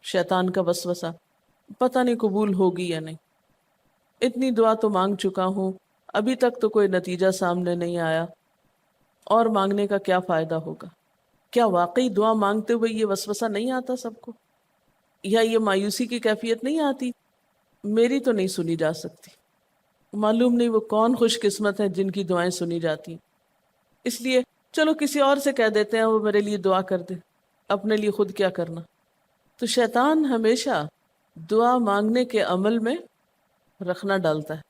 شیطان کا وسوسہ، پتہ نہیں قبول ہوگی یا نہیں، اتنی دعا تو مانگ چکا ہوں، ابھی تک تو کوئی نتیجہ سامنے نہیں آیا، اور مانگنے کا کیا فائدہ ہوگا؟ کیا واقعی دعا مانگتے ہوئے یہ وسوسہ نہیں آتا سب کو؟ یا یہ مایوسی کی کیفیت نہیں آتی، میری تو نہیں سنی جا سکتی، معلوم نہیں وہ کون خوش قسمت ہیں جن کی دعائیں سنی جاتی، اس لیے چلو کسی اور سے کہہ دیتے ہیں وہ میرے لیے دعا کر دے، اپنے لیے خود کیا کرنا۔ تو شیطان ہمیشہ دعا مانگنے کے عمل میں رخنا ڈالتا ہے،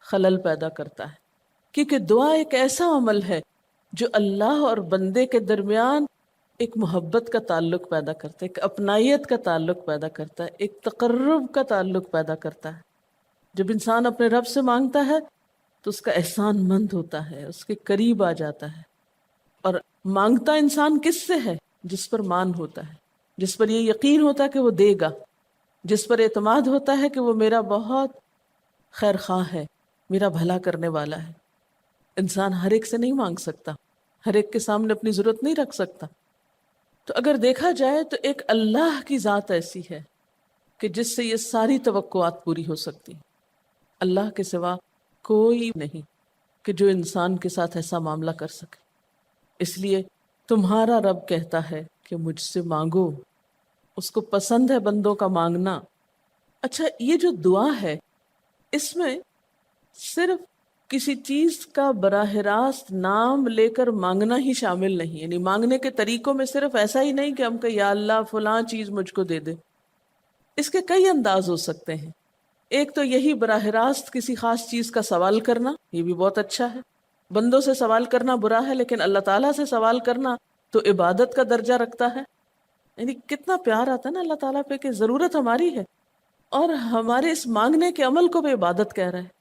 خلل پیدا کرتا ہے، کیونکہ دعا ایک ایسا عمل ہے جو اللہ اور بندے کے درمیان ایک محبت کا تعلق پیدا کرتا ہے، ایک اپنائیت کا تعلق پیدا کرتا ہے، ایک تقرب کا تعلق پیدا کرتا ہے۔ جب انسان اپنے رب سے مانگتا ہے تو اس کا احسان مند ہوتا ہے، اس کے قریب آ جاتا ہے، اور مانگتا انسان کس سے ہے؟ جس پر مان ہوتا ہے، جس پر یہ یقین ہوتا ہے کہ وہ دے گا، جس پر اعتماد ہوتا ہے کہ وہ میرا بہت خیر خواہ ہے، میرا بھلا کرنے والا ہے۔ انسان ہر ایک سے نہیں مانگ سکتا، ہر ایک کے سامنے اپنی ضرورت نہیں رکھ سکتا۔ تو اگر دیکھا جائے تو ایک اللہ کی ذات ایسی ہے کہ جس سے یہ ساری توقعات پوری ہو سکتی، اللہ کے سوا کوئی نہیں کہ جو انسان کے ساتھ ایسا معاملہ کر سکے۔ اس لیے تمہارا رب کہتا ہے کہ مجھ سے مانگو، اس کو پسند ہے بندوں کا مانگنا۔ اچھا، یہ جو دعا ہے اس میں صرف کسی چیز کا براہ راست نام لے کر مانگنا ہی شامل نہیں، یعنی مانگنے کے طریقوں میں صرف ایسا ہی نہیں کہ ہم کہ یا اللہ فلاں چیز مجھ کو دے دے۔ اس کے کئی انداز ہو سکتے ہیں۔ ایک تو یہی براہ راست کسی خاص چیز کا سوال کرنا، یہ بھی بہت اچھا ہے۔ بندوں سے سوال کرنا برا ہے، لیکن اللہ تعالیٰ سے سوال کرنا تو عبادت کا درجہ رکھتا ہے۔ یعنی کتنا پیار آتا ہے نا اللہ تعالیٰ پہ کہ ضرورت ہماری ہے اور ہمارے اس مانگنے کے عمل کو بھی عبادت کہہ رہا ہے،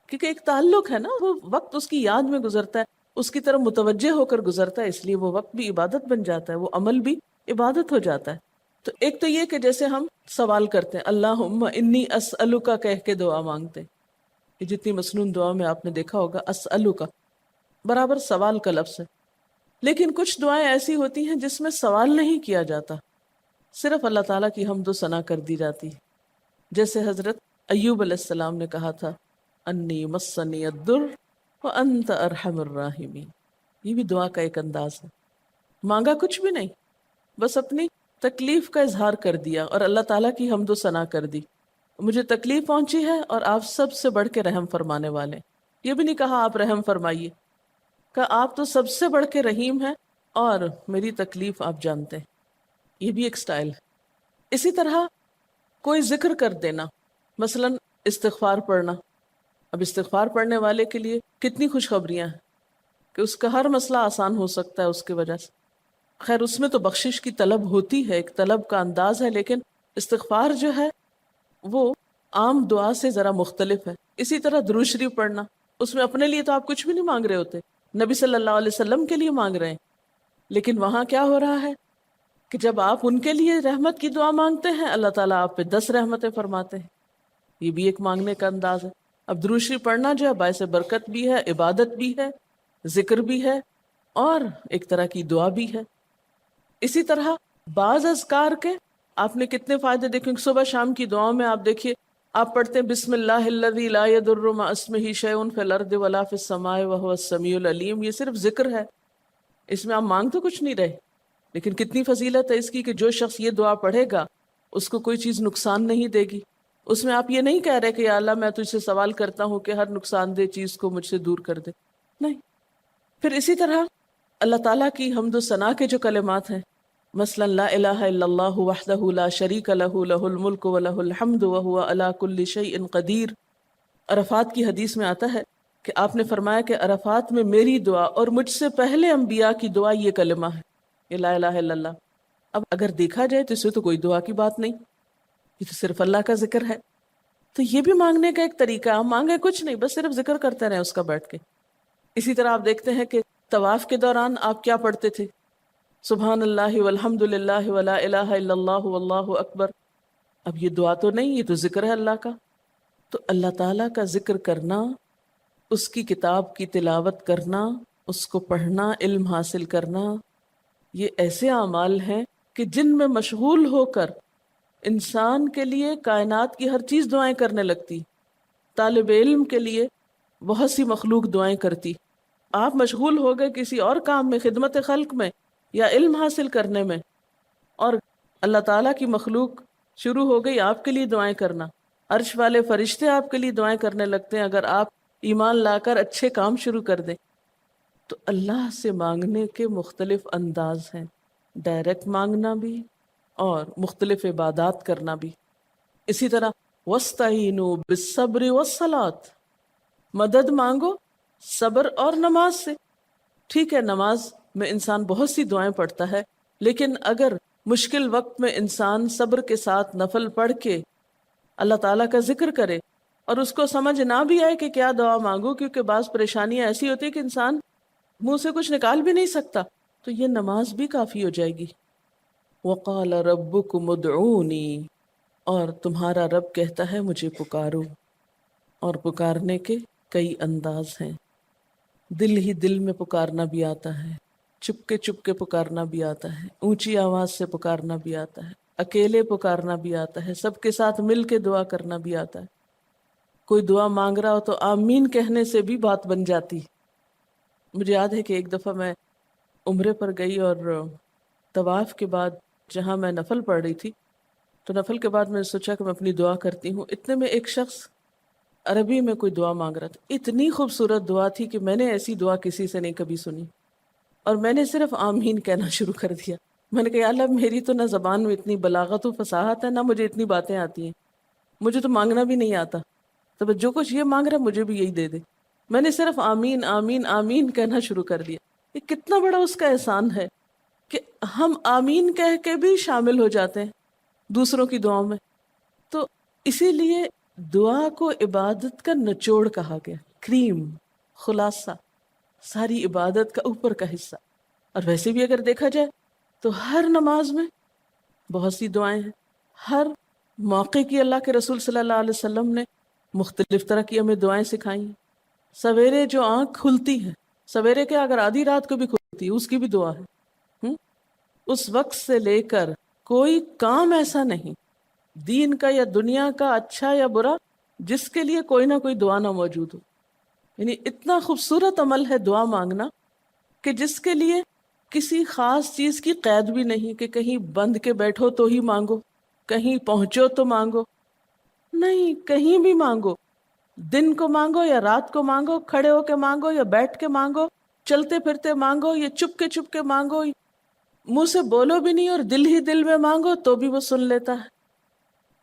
کیونکہ ایک تعلق ہے نا، وہ وقت اس کی یاد میں گزرتا ہے، اس کی طرف متوجہ ہو کر گزرتا ہے، اس لیے وہ وقت بھی عبادت بن جاتا ہے، وہ عمل بھی عبادت ہو جاتا ہے۔ تو ایک تو یہ کہ جیسے ہم سوال کرتے ہیں اللہم انی اسألک کہہ کے دعا مانگتے ہیں، یہ جتنی مسنون دعا میں آپ نے دیکھا ہوگا اسألک برابر سوال کا لفظ ہے۔ لیکن کچھ دعائیں ایسی ہوتی ہیں جس میں سوال نہیں کیا جاتا، صرف اللہ تعالیٰ کی حمد و ثنا کر دی جاتی ہے، جیسے حضرت ایوب علیہ السلام نے کہا تھا انی مسنی الضر وانت ارحم الراحمین۔ یہ بھی دعا کا ایک انداز ہے، مانگا کچھ بھی نہیں، بس اپنی تکلیف کا اظہار کر دیا اور اللہ تعالیٰ کی حمد و ثنا کر دی، مجھے تکلیف پہنچی ہے اور آپ سب سے بڑھ کے رحم فرمانے والے۔ یہ بھی نہیں کہا آپ رحم فرمائیے، کہ آپ تو سب سے بڑھ کے رحیم ہیں اور میری تکلیف آپ جانتے ہیں۔ یہ بھی ایک سٹائل ہے۔ اسی طرح کوئی ذکر کر دینا، مثلا استغفار پڑھنا۔ اب استغفار پڑھنے والے کے لیے کتنی خوشخبریاں ہیں کہ اس کا ہر مسئلہ آسان ہو سکتا ہے اس کی وجہ سے۔ خیر اس میں تو بخشش کی طلب ہوتی ہے، ایک طلب کا انداز ہے، لیکن استغفار جو ہے وہ عام دعا سے ذرا مختلف ہے۔ اسی طرح درود شریف پڑھنا، اس میں اپنے لیے تو آپ کچھ بھی نہیں مانگ رہے ہوتے، نبی صلی اللہ علیہ وسلم کے لیے مانگ رہے ہیں، لیکن وہاں کیا ہو رہا ہے کہ جب آپ ان کے لیے رحمت کی دعا مانگتے ہیں اللہ تعالیٰ آپ پہ 10 رحمتیں فرماتے ہیں۔ یہ بھی ایک مانگنے کا انداز ہے۔ اب درود شریف پڑھنا جو ہے باعث برکت بھی ہے، عبادت بھی ہے، ذکر بھی ہے، اور ایک طرح کی دعا بھی ہے۔ اسی طرح بعض اذکار کے آپ نے کتنے فائدے دیکھیں، صبح شام کی دعاؤں میں آپ دیکھیے آپ پڑھتے ہیں بسم اللہ الذی لا یضر مع اسمہ شیء فی الارض ولا فی السماء وہو السمیع العلیم۔ یہ صرف ذکر ہے، اس میں آپ مانگ تو کچھ نہیں رہے، لیکن کتنی فضیلت ہے اس کی کہ جو شخص یہ دعا پڑھے گا اس کو کوئی چیز نقصان نہیں دے گی۔ اس میں آپ یہ نہیں کہہ رہے کہ یا اللہ میں تجھ سے سوال کرتا ہوں کہ ہر نقصان دہ چیز کو مجھ سے دور کر دے، نہیں۔ پھر اسی طرح اللہ تعالیٰ کی حمد و ثنا کے جو کلمات ہیں، مثلا لا الہ الا اللہ وحدہ لا شریک لہ لہ الملک ولہ الحمد وہو علی کل شیء قدیر۔ عرفات کی حدیث میں آتا ہے کہ آپ نے فرمایا کہ عرفات میں میری دعا اور مجھ سے پہلے انبیاء کی دعا یہ کلمہ ہے، یہ لا الہ الا اللہ۔ اب اگر دیکھا جائے تو اس میں تو کوئی دعا کی بات نہیں، یہ تو صرف اللہ کا ذکر ہے۔ تو یہ بھی مانگنے کا ایک طریقہ ہے، ہم مانگے کچھ نہیں، بس صرف ذکر کرتے رہیں اس کا بیٹھ کے۔ اسی طرح آپ دیکھتے ہیں کہ طواف کے دوران آپ کیا پڑھتے تھے؟ سبحان اللہ والحمد للہ ولا الہ الا اللہ واللہ اکبر۔ اب یہ دعا تو نہیں، یہ تو ذکر ہے اللہ کا۔ تو اللہ تعالیٰ کا ذکر کرنا، اس کی کتاب کی تلاوت کرنا، اس کو پڑھنا، علم حاصل کرنا، یہ ایسے اعمال ہیں کہ جن میں مشغول ہو کر انسان کے لیے کائنات کی ہر چیز دعائیں کرنے لگتی، طالب علم کے لیے بہت سی مخلوق دعائیں کرتی. آپ مشغول ہو گئے کسی اور کام میں، خدمت خلق میں یا علم حاصل کرنے میں، اور اللہ تعالیٰ کی مخلوق شروع ہو گئی آپ کے لیے دعائیں کرنا. عرش والے فرشتے آپ کے لیے دعائیں کرنے لگتے ہیں اگر آپ ایمان لا کر اچھے کام شروع کر دیں. تو اللہ سے مانگنے کے مختلف انداز ہیں، ڈائریکٹ مانگنا بھی اور مختلف عبادات کرنا بھی. اسی طرح وَاسْتَعِینُوا بِالصَّبْرِ وَالصَّلَاةِ، مدد مانگو صبر اور نماز سے. ٹھیک ہے، نماز میں انسان بہت سی دعائیں پڑھتا ہے، لیکن اگر مشکل وقت میں انسان صبر کے ساتھ نفل پڑھ کے اللہ تعالیٰ کا ذکر کرے اور اس کو سمجھ نہ بھی آئے کہ کیا دعا مانگو، کیونکہ بعض پریشانیاں ایسی ہوتی ہیں کہ انسان منہ سے کچھ نکال بھی نہیں سکتا، تو یہ نماز بھی کافی ہو جائے گی. وَقَالَ رَبُّكُمُ ادْعُونِي، اور تمہارا رب کہتا ہے مجھے پکارو. اور پکارنے کے کئی انداز ہیں. دل ہی دل میں پکارنا بھی آتا ہے، چپ کے پکارنا بھی آتا ہے، اونچی آواز سے پکارنا بھی آتا ہے، اکیلے پکارنا بھی آتا ہے، سب کے ساتھ مل کے دعا کرنا بھی آتا ہے. کوئی دعا مانگ رہا ہو تو آمین کہنے سے بھی بات بن جاتی. مجھے یاد ہے کہ ایک دفعہ میں عمرے پر گئی اور طواف کے بعد جہاں میں نفل پڑھ رہی تھی، تو نفل کے بعد میں نے سوچا کہ میں اپنی دعا کرتی ہوں. اتنے میں ایک شخص عربی میں کوئی دعا مانگ رہا تھا. اتنی خوبصورت دعا تھی کہ میں نے ایسی دعا کسی سے نہیں کبھی سنی، اور میں نے صرف آمین کہنا شروع کر دیا. میں نے کہا یا اللہ، میری تو نہ زبان میں اتنی بلاغت و فصاحت ہے، نہ مجھے اتنی باتیں آتی ہیں، مجھے تو مانگنا بھی نہیں آتا، تو بس جو کچھ یہ مانگ رہا ہے مجھے بھی یہی دے دے. میں نے صرف آمین آمین آمین کہنا شروع کر دیا. یہ کتنا بڑا اس کا احسان ہے کہ ہم آمین کہہ کے بھی شامل ہو جاتے ہیں دوسروں کی دعاؤں میں. تو اسی لیے دعا کو عبادت کا نچوڑ کہا گیا، کریم، خلاصہ، ساری عبادت کا اوپر کا حصہ. اور ویسے بھی اگر دیکھا جائے تو ہر نماز میں بہت سی دعائیں ہیں. ہر موقع کی اللہ کے رسول صلی اللہ علیہ وسلم نے مختلف طرح کی ہمیں دعائیں سکھائی ہیں. سویرے جو آنکھ کھلتی ہے، سویرے کے اگر آدھی رات کو بھی کھلتی ہے اس کی بھی دعا ہے. اس وقت سے لے کر کوئی کام ایسا نہیں دین کا یا دنیا کا، اچھا یا برا، جس کے لیے کوئی نہ کوئی دعا نہ موجود ہو. یعنی اتنا خوبصورت عمل ہے دعا مانگنا کہ جس کے لیے کسی خاص چیز کی قید بھی نہیں کہ کہیں بند کے بیٹھو تو ہی مانگو، کہیں پہنچو تو مانگو. نہیں، کہیں بھی مانگو، دن کو مانگو یا رات کو مانگو، کھڑے ہو کے مانگو یا بیٹھ کے مانگو، چلتے پھرتے مانگو یا چپ کے مانگو، منہ سے بولو بھی نہیں اور دل ہی دل میں مانگو تو بھی وہ سن لیتا ہے.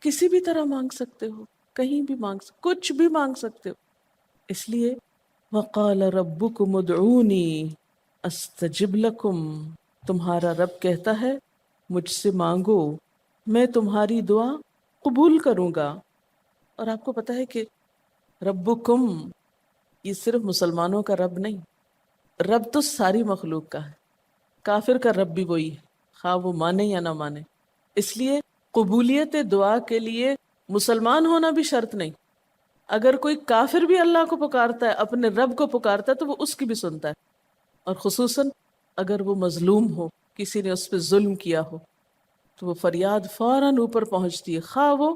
کسی بھی طرح مانگ سکتے ہو، کہیں بھی مانگ سکتے، کچھ بھی مانگ سکتے ہو. اس لیے وَقَالَ رَبُّكُمُ ادْعُونِي أَسْتَجِبْ لَكُمْ، تمہارا رب کہتا ہے مجھ سے مانگو، میں تمہاری دعا قبول کروں گا. اور آپ کو پتہ ہے کہ ربکم یہ صرف مسلمانوں کا رب نہیں، رب تو ساری مخلوق کا ہے. کافر کا رب بھی وہی ہے، خواہ وہ مانے یا نہ مانے. اس لیے قبولیت دعا کے لیے مسلمان ہونا بھی شرط نہیں. اگر کوئی کافر بھی اللہ کو پکارتا ہے، اپنے رب کو پکارتا ہے، تو وہ اس کی بھی سنتا ہے. اور خصوصاً اگر وہ مظلوم ہو، کسی نے اس پہ ظلم کیا ہو، تو وہ فریاد فوراً اوپر پہنچتی ہے، خواہ وہ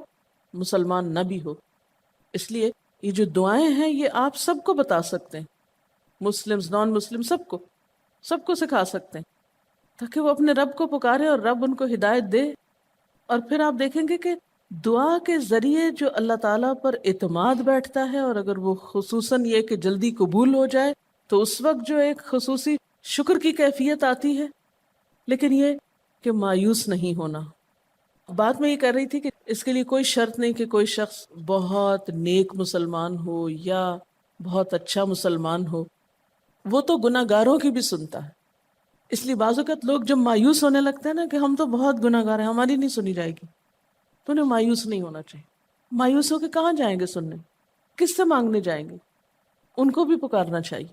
مسلمان نہ بھی ہو. اس لیے یہ جو دعائیں ہیں یہ آپ سب کو بتا سکتے ہیں، مسلمز، نان مسلم، سب کو سکھا سکتے ہیں، تاکہ وہ اپنے رب کو پکارے اور رب ان کو ہدایت دے. اور پھر آپ دیکھیں گے کہ دعا کے ذریعے جو اللہ تعالیٰ پر اعتماد بیٹھتا ہے، اور اگر وہ خصوصاً یہ کہ جلدی قبول ہو جائے، تو اس وقت جو ایک خصوصی شکر کی کیفیت آتی ہے. لیکن یہ کہ مایوس نہیں ہونا. بات میں یہ کر رہی تھی کہ اس کے لیے کوئی شرط نہیں کہ کوئی شخص بہت نیک مسلمان ہو یا بہت اچھا مسلمان ہو، وہ تو گناہ گاروں کی بھی سنتا ہے. اس لیے بعض اوقات لوگ جب مایوس ہونے لگتے ہیں نا کہ ہم تو بہت گناہ گار ہیں، ہماری نہیں سنی جائے گی، تو انہیں مایوس نہیں ہونا چاہیے. مایوس ہو کے کہاں جائیں گے سننے؟ کس سے مانگنے جائیں گے؟ ان کو بھی پکارنا چاہیے،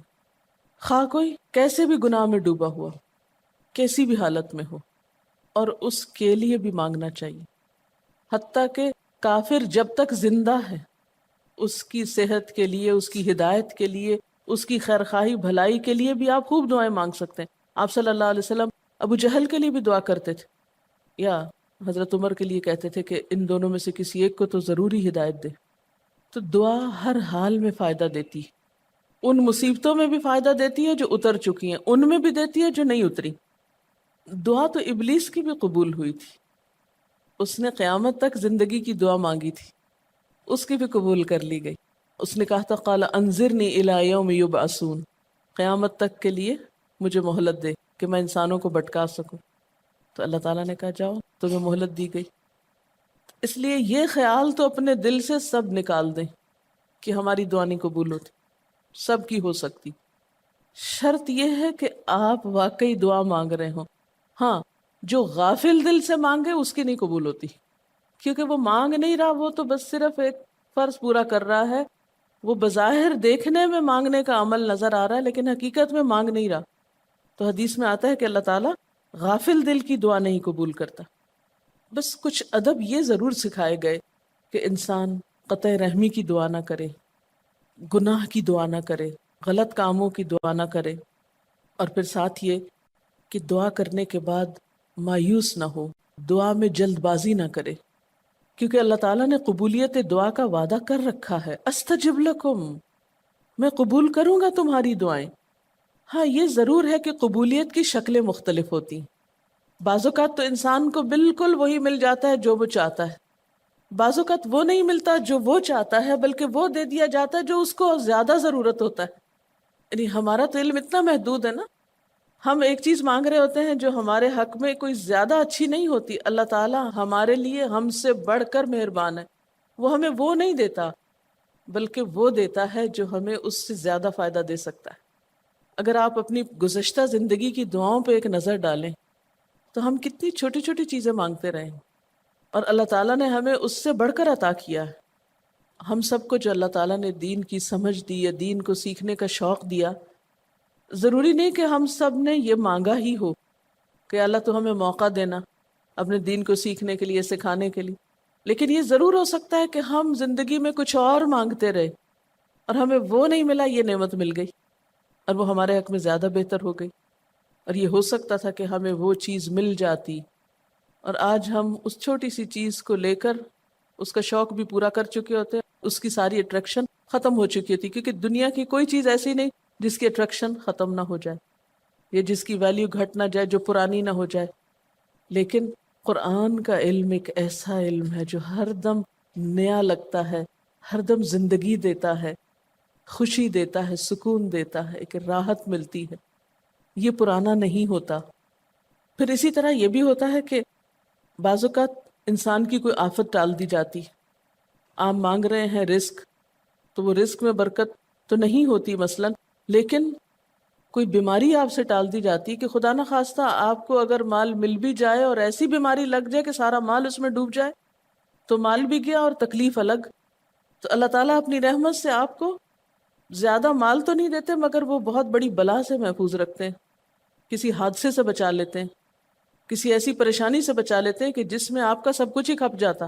خواہ کوئی کیسے بھی گناہ میں ڈوبا ہوا، کیسی بھی حالت میں ہو، اور اس کے لیے بھی مانگنا چاہیے. حتیٰ کہ کافر جب تک زندہ ہے، اس کی صحت کے لیے، اس کی ہدایت کے لیے، اس کی خیرخواہی بھلائی کے لیے بھی آپ خوب دعائیں مانگ سکتے ہیں. آپ صلی اللہ علیہ وسلم ابو جہل کے لیے بھی دعا کرتے تھے، یا حضرت عمر کے لیے کہتے تھے کہ ان دونوں میں سے کسی ایک کو تو ضروری ہدایت دے. تو دعا ہر حال میں فائدہ دیتی ہے. ان مصیبتوں میں بھی فائدہ دیتی ہے جو اتر چکی ہیں، ان میں بھی دیتی ہے جو نہیں اتری. دعا تو ابلیس کی بھی قبول ہوئی تھی. اس نے قیامت تک زندگی کی دعا مانگی تھی، اس کی بھی قبول کر لی گئی. اس نے کہا تھا قال انظرنی الی یوم یبعثون، قیامت تک کے لیے مجھے مہلت دے کہ میں انسانوں کو بھٹکا سکوں. تو اللہ تعالیٰ نے کہا جاؤ، تمہیں مہلت دی گئی. اس لیے یہ خیال تو اپنے دل سے سب نکال دیں کہ ہماری دعا نہیں قبول ہوتی. سب کی ہو سکتی، شرط یہ ہے کہ آپ واقعی دعا مانگ رہے ہوں. ہاں، جو غافل دل سے مانگے اس کی نہیں قبول ہوتی، کیونکہ وہ مانگ نہیں رہا، وہ تو بس صرف ایک فرض پورا کر رہا ہے. وہ بظاہر دیکھنے میں مانگنے کا عمل نظر آ رہا ہے لیکن حقیقت میں مانگ نہیں رہا. تو حدیث میں آتا ہے کہ اللہ تعالیٰ غافل دل کی دعا نہیں قبول کرتا. بس کچھ ادب یہ ضرور سکھائے گئے کہ انسان قطع رحمی کی دعا نہ کرے، گناہ کی دعا نہ کرے، غلط کاموں کی دعا نہ کرے، اور پھر ساتھ یہ کہ دعا کرنے کے بعد مایوس نہ ہو، دعا میں جلد بازی نہ کرے، کیونکہ اللہ تعالیٰ نے قبولیت دعا کا وعدہ کر رکھا ہے. استجب لکم، میں قبول کروں گا تمہاری دعائیں. ہاں، یہ ضرور ہے کہ قبولیت کی شکلیں مختلف ہوتی ہیں. بعض اوقات تو انسان کو بالکل وہی مل جاتا ہے جو وہ چاہتا ہے، بعض اوقات وہ نہیں ملتا جو وہ چاہتا ہے، بلکہ وہ دے دیا جاتا ہے جو اس کو زیادہ ضرورت ہوتا ہے. یعنی ہمارا تو علم اتنا محدود ہے نا، ہم ایک چیز مانگ رہے ہوتے ہیں جو ہمارے حق میں کوئی زیادہ اچھی نہیں ہوتی. اللہ تعالیٰ ہمارے لیے ہم سے بڑھ کر مہربان ہے، وہ ہمیں وہ نہیں دیتا بلکہ وہ دیتا ہے جو ہمیں اس سے زیادہ فائدہ دے سکتا ہے. اگر آپ اپنی گزشتہ زندگی کی دعاؤں پہ ایک نظر ڈالیں تو ہم کتنی چھوٹی چھوٹی چیزیں مانگتے رہے ہیں اور اللہ تعالیٰ نے ہمیں اس سے بڑھ کر عطا کیا ہے. ہم سب کو جو اللہ تعالیٰ نے دین کی سمجھ دی یا دین کو سیکھنے کا شوق دیا، ضروری نہیں کہ ہم سب نے یہ مانگا ہی ہو کہ اللہ تو ہمیں موقع دینا اپنے دین کو سیکھنے کے لیے، سکھانے کے لیے. لیکن یہ ضرور ہو سکتا ہے کہ ہم زندگی میں کچھ اور مانگتے رہے اور ہمیں وہ نہیں ملا، یہ نعمت مل گئی اور وہ ہمارے حق میں زیادہ بہتر ہو گئی. اور یہ ہو سکتا تھا کہ ہمیں وہ چیز مل جاتی اور آج ہم اس چھوٹی سی چیز کو لے کر اس کا شوق بھی پورا کر چکے ہوتے، اس کی ساری اٹریکشن ختم ہو چکی ہوتی، کیونکہ دنیا کی کوئی چیز ایسی نہیں جس کی اٹریکشن ختم نہ ہو جائے یا جس کی ویلیو گھٹ نہ جائے، جو پرانی نہ ہو جائے. لیکن قرآن کا علم ایک ایسا علم ہے جو ہر دم نیا لگتا ہے، ہر دم زندگی دیتا ہے، خوشی دیتا ہے، سکون دیتا ہے، ایک راحت ملتی ہے. یہ پرانا نہیں ہوتا. پھر اسی طرح یہ بھی ہوتا ہے کہ بعض اوقات انسان کی کوئی آفت ٹال دی جاتی. آپ مانگ رہے ہیں رزق، تو وہ رزق میں برکت تو نہیں ہوتی مثلا، لیکن کوئی بیماری آپ سے ٹال دی جاتی کہ خدا نہ خواستہ آپ کو اگر مال مل بھی جائے اور ایسی بیماری لگ جائے کہ سارا مال اس میں ڈوب جائے تو مال بھی گیا اور تکلیف الگ. تو اللہ تعالیٰ اپنی رحمت سے آپ کو زیادہ مال تو نہیں دیتے مگر وہ بہت بڑی بلا سے محفوظ رکھتے ہیں، کسی حادثے سے بچا لیتے ہیں، کسی ایسی پریشانی سے بچا لیتے ہیں کہ جس میں آپ کا سب کچھ ہی کھپ جاتا.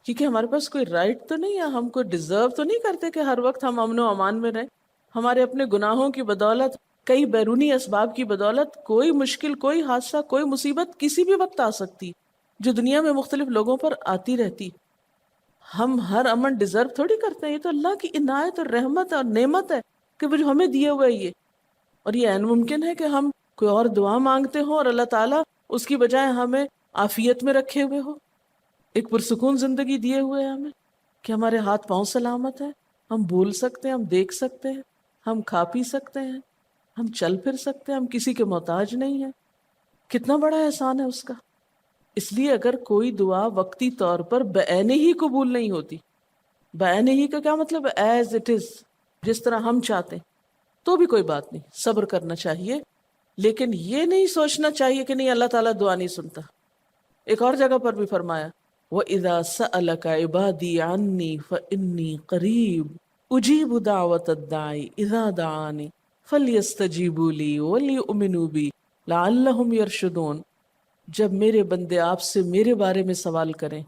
کیونکہ ہمارے پاس کوئی رائٹ تو نہیں ہے، ہم کو ڈیزرو تو نہیں کرتے کہ ہر وقت ہم امن و امان میں رہیں. ہمارے اپنے گناہوں کی بدولت، کئی بیرونی اسباب کی بدولت کوئی مشکل، کوئی حادثہ، کوئی مصیبت کسی بھی وقت آ سکتی جو دنیا میں مختلف لوگوں پر آتی رہتی. ہم ہر امن ڈیزرو تھوڑی کرتے ہیں، یہ تو اللہ کی عنایت اور رحمت اور نعمت ہے کہ وہ جو ہمیں دیے ہوئے یہ. اور یہ عین ممکن ہے کہ ہم کوئی اور دعا مانگتے ہوں اور اللہ تعالیٰ اس کی بجائے ہمیں عافیت میں رکھے ہوئے ہو، ایک پرسکون زندگی دیے ہوئے ہیں ہمیں کہ ہمارے ہاتھ پاؤں سلامت ہیں، ہم بول سکتے ہیں، ہم دیکھ سکتے ہیں، ہم کھا پی سکتے ہیں، ہم چل پھر سکتے ہیں، ہم کسی کے محتاج نہیں ہیں. کتنا بڑا احسان ہے اس کا. اس لیے اگر کوئی دعا وقتی طور پر بعینی ہی قبول نہیں ہوتی، بعینی ہی کا کیا مطلب ہے؟ ایز اٹ از، جس طرح ہم چاہتے ہیں، تو بھی کوئی بات نہیں، صبر کرنا چاہیے. لیکن یہ نہیں سوچنا چاہیے کہ نہیں اللہ تعالیٰ دعا نہیں سنتا. ایک اور جگہ پر بھی فرمایا وَإِذَا سَأَلَكَ عِبَادِي عَنِّي فَإِنِّي قَرِيبٌ أُجِيبُ دَعْوَةَ الدَّاعِ إِذَا دَعَانِ فَلْيَسْتَجِيبُوا لِي وَلْيُؤْمِنُوا بِي لَعَلَّهُمْ يَرْشُدُونَ. جب میرے بندے آپ سے میرے بارے میں سوال کریں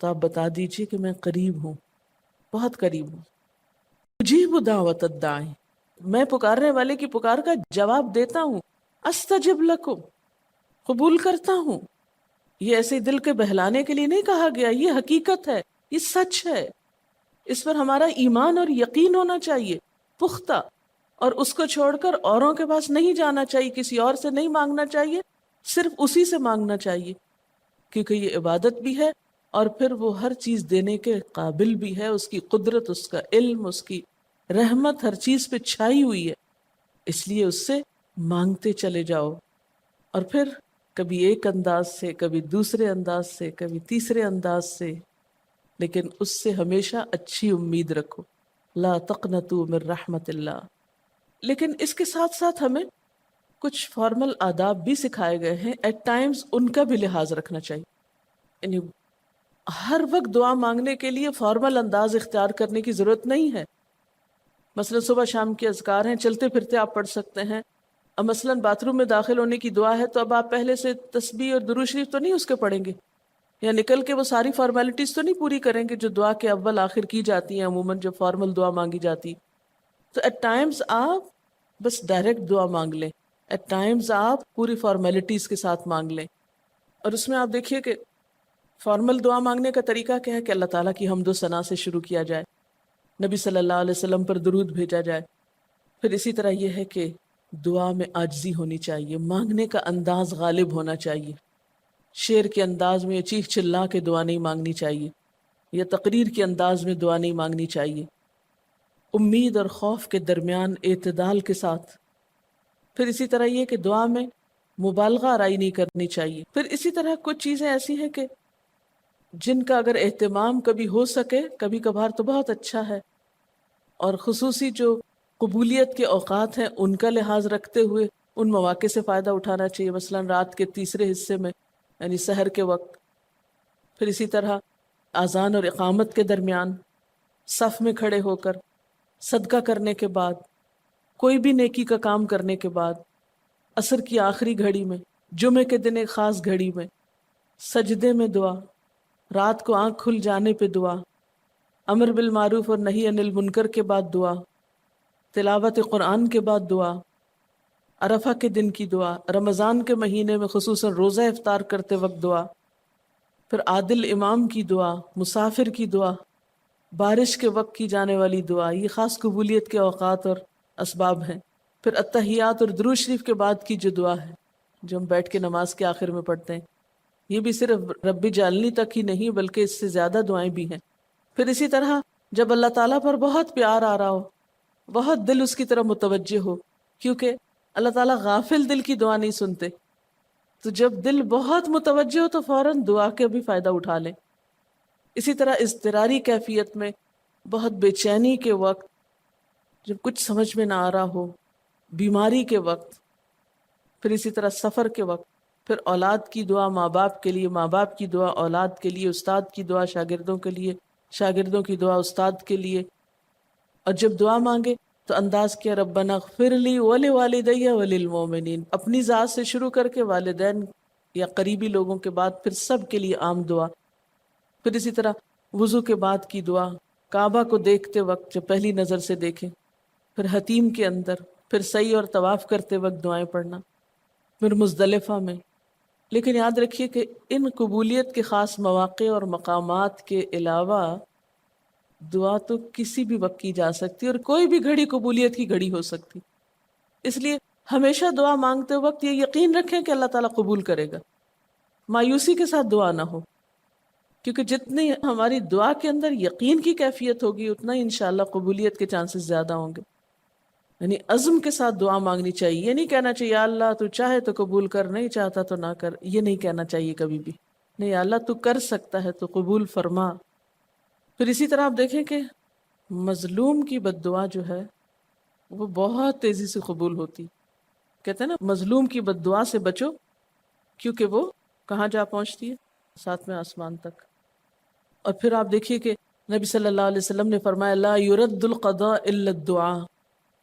تو آپ بتا دیجئے کہ میں قریب ہوں، بہت قریب ہوں. اجیب دعوت الداعی، میں پکارنے والے کی پکار کا جواب دیتا ہوں. استجب لکم، قبول کرتا ہوں. یہ ایسے دل کے بہلانے کے لیے نہیں کہا گیا، یہ حقیقت ہے، یہ سچ ہے، اس پر ہمارا ایمان اور یقین ہونا چاہیے پختہ، اور اس کو چھوڑ کر اوروں کے پاس نہیں جانا چاہیے، کسی اور سے نہیں مانگنا چاہیے، صرف اسی سے مانگنا چاہیے، کیونکہ یہ عبادت بھی ہے اور پھر وہ ہر چیز دینے کے قابل بھی ہے، اس کی قدرت، اس کا علم، اس کی رحمت ہر چیز پہ چھائی ہوئی ہے، اس لیے اس سے مانگتے چلے جاؤ، اور پھر کبھی ایک انداز سے، کبھی دوسرے انداز سے، کبھی تیسرے انداز سے، لیکن اس سے ہمیشہ اچھی امید رکھو، لا تقنطوا من رحمت اللہ۔ لیکن اس کے ساتھ ساتھ ہمیں کچھ فارمل آداب بھی سکھائے گئے ہیں، ایٹ ٹائمز ان کا بھی لحاظ رکھنا چاہیے، یعنی ہر وقت دعا مانگنے کے لیے فارمل انداز اختیار کرنے کی ضرورت نہیں ہے۔ مثلا صبح شام کے اذکار ہیں، چلتے پھرتے آپ پڑھ سکتے ہیں، اب مثلا باتھ روم میں داخل ہونے کی دعا ہے تو اب آپ پہلے سے تسبیح اور درود شریف تو نہیں اس کے پڑھیں گے، یا نکل کے وہ ساری فارمیلٹیز تو نہیں پوری کریں گے جو دعا کے اول آخر کی جاتی ہیں عموماً جب فارمل دعا مانگی جاتی۔ تو ایٹ ٹائمز آپ بس ڈائریکٹ دعا مانگ لیں، ایٹ ٹائمز آپ پوری فارمیلٹیز کے ساتھ مانگ لیں، اور اس میں آپ دیکھیے کہ فارمل دعا مانگنے کا طریقہ کیا ہے کہ اللہ تعالیٰ کی حمد و ثنا سے شروع کیا جائے، نبی صلی اللہ علیہ وسلم پر درود بھیجا جائے، پھر اسی طرح یہ ہے کہ دعا میں عاجزی ہونی چاہیے، مانگنے کا انداز غالب ہونا چاہیے، شعر کے انداز میں چیخ چلا کے دعا نہیں مانگنی چاہیے، یا تقریر کے انداز میں دعا نہیں مانگنی چاہیے، امید اور خوف کے درمیان اعتدال کے ساتھ، پھر اسی طرح یہ کہ دعا میں مبالغہ آرائی نہیں کرنی چاہیے، پھر اسی طرح کچھ چیزیں ایسی ہیں کہ جن کا اگر اہتمام کبھی ہو سکے، کبھی کبھار تو بہت اچھا ہے، اور خصوصی جو قبولیت کے اوقات ہیں ان کا لحاظ رکھتے ہوئے ان مواقع سے فائدہ اٹھانا چاہیے، مثلا رات کے تیسرے حصے میں یعنی سحر کے وقت، پھر اسی طرح اذان اور اقامت کے درمیان، صف میں کھڑے ہو کر، صدقہ کرنے کے بعد، کوئی بھی نیکی کا کام کرنے کے بعد، عصر کی آخری گھڑی میں، جمعے کے دن ایک خاص گھڑی میں، سجدے میں دعا، رات کو آنکھ کھل جانے پہ دعا، امر بالمعروف اور نہی عن المنکر کے بعد دعا، تلاوت قرآن کے بعد دعا، عرفہ کے دن کی دعا، رمضان کے مہینے میں خصوصاً روزہ افطار کرتے وقت دعا، پھر عادل امام کی دعا، مسافر کی دعا، بارش کے وقت کی جانے والی دعا، یہ خاص قبولیت کے اوقات اور اسباب ہیں، پھر التحیات اور درود شریف کے بعد کی جو دعا ہے جو ہم بیٹھ کے نماز کے آخر میں پڑھتے ہیں، یہ بھی صرف رب جعلنی تک ہی نہیں بلکہ اس سے زیادہ دعائیں بھی ہیں۔ پھر اسی طرح جب اللہ تعالیٰ پر بہت پیار آ رہا ہو، بہت دل اس کی طرف متوجہ ہو، کیونکہ اللہ تعالیٰ غافل دل کی دعا نہیں سنتے، تو جب دل بہت متوجہ ہو تو فوراً دعا کے بھی فائدہ اٹھا لیں۔ اسی طرح اضطراری کیفیت میں، بہت بے چینی کے وقت، جب کچھ سمجھ میں نہ آ رہا ہو، بیماری کے وقت، پھر اسی طرح سفر کے وقت، پھر اولاد کی دعا ماں باپ کے لیے، ماں باپ کی دعا اولاد کے لیے، استاد کی دعا شاگردوں کے لیے، شاگردوں کی دعا استاد کے لیے، اور جب دعا مانگے تو انداز کیا ربنا اغفر لی ولوالدی وللمؤمنین، اپنی ذات سے شروع کر کے والدین یا قریبی لوگوں کے بعد پھر سب کے لیے عام دعا، پھر اسی طرح وضو کے بعد کی دعا، کعبہ کو دیکھتے وقت جب پہلی نظر سے دیکھیں، پھر حتیم کے اندر، پھر سعی اور طواف کرتے وقت دعائیں پڑھنا، پھر مزدلفہ میں۔ لیکن یاد رکھیے کہ ان قبولیت کے خاص مواقع اور مقامات کے علاوہ دعا تو کسی بھی وقت کی جا سکتی اور کوئی بھی گھڑی قبولیت کی گھڑی ہو سکتی، اس لیے ہمیشہ دعا مانگتے وقت یہ یقین رکھیں کہ اللہ تعالیٰ قبول کرے گا، مایوسی کے ساتھ دعا نہ ہو، کیونکہ جتنی ہماری دعا کے اندر یقین کی کیفیت ہوگی اتنا ہی انشاءاللہ قبولیت کے چانسز زیادہ ہوں گے۔ یعنی عزم کے ساتھ دعا مانگنی چاہیے، یہ نہیں کہنا چاہیے یا اللہ تو چاہے تو قبول کر، نہیں چاہتا تو نہ کر، یہ نہیں کہنا چاہیے کبھی بھی، نہیں یا اللہ تو کر سکتا ہے تو قبول فرما۔ پھر اسی طرح آپ دیکھیں کہ مظلوم کی بد دعا جو ہے وہ بہت تیزی سے قبول ہوتی، کہتے ہیں نا مظلوم کی بد دعا سے بچو کیونکہ وہ کہاں جا پہنچتی ہے، ساتویں آسمان تک۔ اور پھر آپ دیکھیے کہ نبی صلی اللہ علیہ وسلم نے فرمایا لا يرد القضاء الا الدعاء،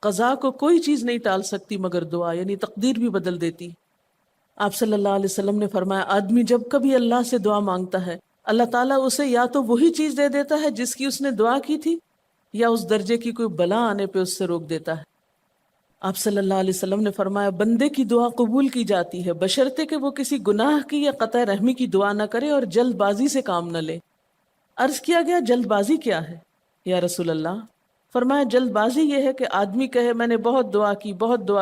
قضاء کو کوئی چیز نہیں ٹال سکتی مگر دعا، یعنی تقدیر بھی بدل دیتی۔ آپ صلی اللہ علیہ وسلم نے فرمایا آدمی جب کبھی اللہ سے دعا مانگتا ہے اللہ تعالیٰ اسے یا تو وہی چیز دے دیتا ہے جس کی اس نے دعا کی تھی، یا اس درجے کی کوئی بلا آنے پہ اس سے روک دیتا ہے۔ آپ صلی اللہ علیہ وسلم نے فرمایا بندے کی دعا قبول کی جاتی ہے بشرطے کہ وہ کسی گناہ کی یا قطع رحمی کی دعا نہ کرے اور جلد بازی سے کام نہ لے۔ عرض کیا گیا جلد بازی کیا ہے یا رسول اللہ؟ فرمایا جلد بازی یہ ہے کہ آدمی کہے میں نے بہت دعا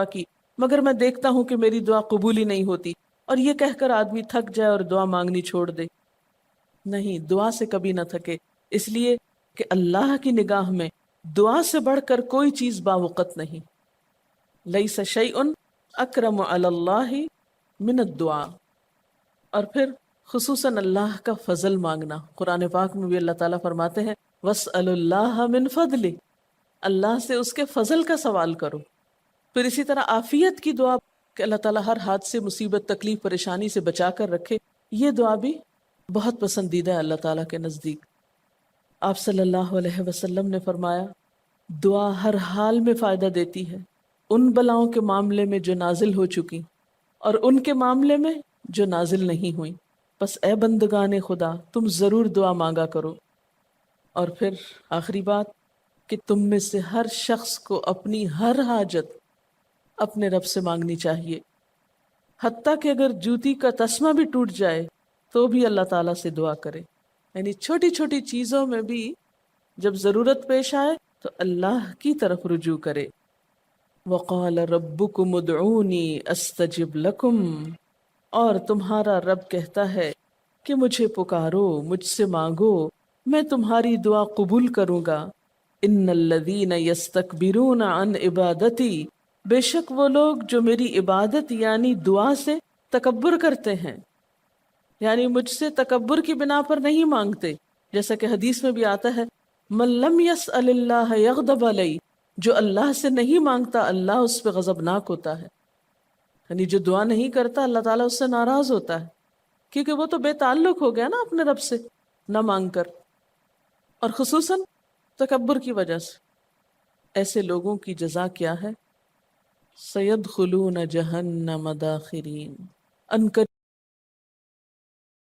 کی مگر میں دیکھتا ہوں کہ میری دعا قبول ہی نہیں ہوتی، اور یہ کہہ کر آدمی تھک جائے اور دعا مانگنی چھوڑ دے۔ نہیں، دعا سے کبھی نہ تھکے، اس لیے کہ اللہ کی نگاہ میں دعا سے بڑھ کر کوئی چیز باوقت نہیں۔ لیس شیء اکرم علی اللہ من الدعاء۔ اور پھر خصوصاً اللہ کا فضل مانگنا، قرآن پاک میں بھی اللہ تعالیٰ فرماتے ہیں وَاسْأَلُوا اللَّهَ مِنْ فَضْلِهِ، اللہ سے اس کے فضل کا سوال کرو۔ پھر اسی طرح عافیت کی دعا کہ اللہ تعالیٰ ہر حادثے مصیبت تکلیف پریشانی سے بچا کر رکھے، یہ دعا بھی بہت پسندیدہ ہے اللہ تعالیٰ کے نزدیک۔ آپ صلی اللہ علیہ وسلم نے فرمایا دعا ہر حال میں فائدہ دیتی ہے، ان بلاؤں کے معاملے میں جو نازل ہو چکی اور ان کے معاملے میں جو نازل نہیں ہوئی، بس اے بندگان خدا تم ضرور دعا مانگا کرو۔ اور پھر آخری بات کہ تم میں سے ہر شخص کو اپنی ہر حاجت اپنے رب سے مانگنی چاہیے، حتیٰ کہ اگر جوتی کا تسمہ بھی ٹوٹ جائے تو بھی اللہ تعالیٰ سے دعا کرے، یعنی چھوٹی چھوٹی چیزوں میں بھی جب ضرورت پیش آئے تو اللہ کی طرف رجوع کرے۔ وَقَالَ رَبُّكُمُ ادْعُونِي أَسْتَجِبْ لَكُمْ، اور تمہارا رب کہتا ہے کہ مجھے پکارو، مجھ سے مانگو، میں تمہاری دعا قبول کروں گا۔ ان الذین یستکبرون عن عبادتی، بے شک وہ لوگ جو میری عبادت یعنی دعا سے تکبر کرتے ہیں، یعنی مجھ سے تکبر کی بنا پر نہیں مانگتے، جیسا کہ حدیث میں بھی آتا ہے من لم یسأل اللہ یغضب علیہ، جو اللہ سے نہیں مانگتا اللہ اس پہ غضبناک ہوتا ہے، یعنی جو دعا نہیں کرتا اللہ تعالیٰ اس سے ناراض ہوتا ہے، کیونکہ وہ تو بے تعلق ہو گیا نا اپنے رب سے نہ مانگ کر، اور خصوصاً تکبر کی وجہ سے۔ ایسے لوگوں کی جزا کیا ہے؟ سیدخلون جہنم داخرین، ان